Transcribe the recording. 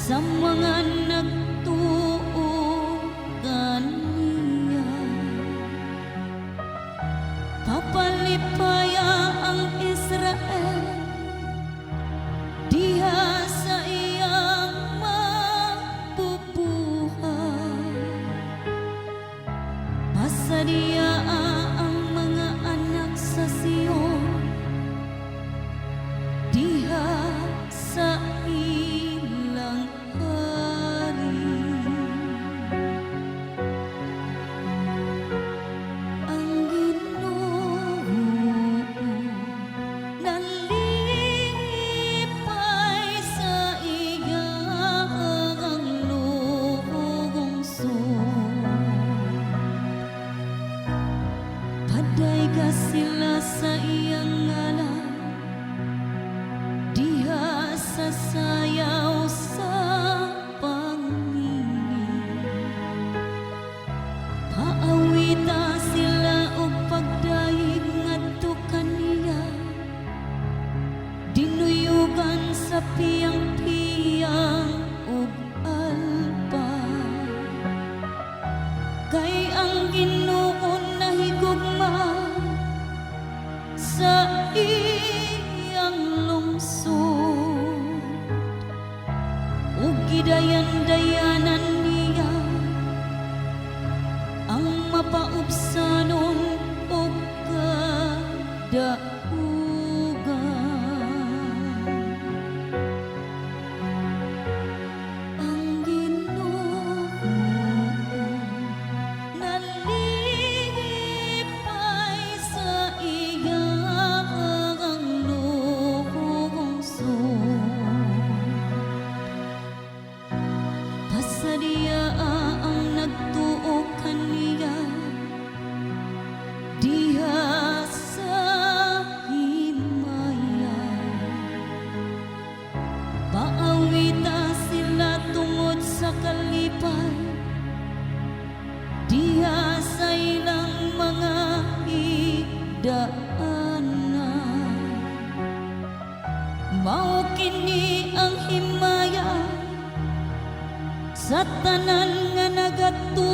sa mga nagtuo kaniya. Papalipaya ang Israel diha sa iyang mabubuhay. Pasadiya ang mga anak sa Sion diha sa ilang hari. Ang Ginoo nalipay sa iyang lungsod. Padayga sila sa iyang ngalan diha sa sayaw sa pangingin. Paawita sila o pagdayeg ngadto kaniya, dinuyugan sa piyang-piyang ug alpay. Kay ang Ginoo nahigugma sa iyang lungsod, ug gidayan-dayanan niya ang mapaubsanon ug kadaugan. Ang Ginoo nalipay sa iyang lungsod. Pasadiya ang nagtuo kaniya diha sa himaya. Paawita sila tungod sa kalipay diha sa ilang mga higdaanan. Mao kini ang himaya sa tanan nga nagatulog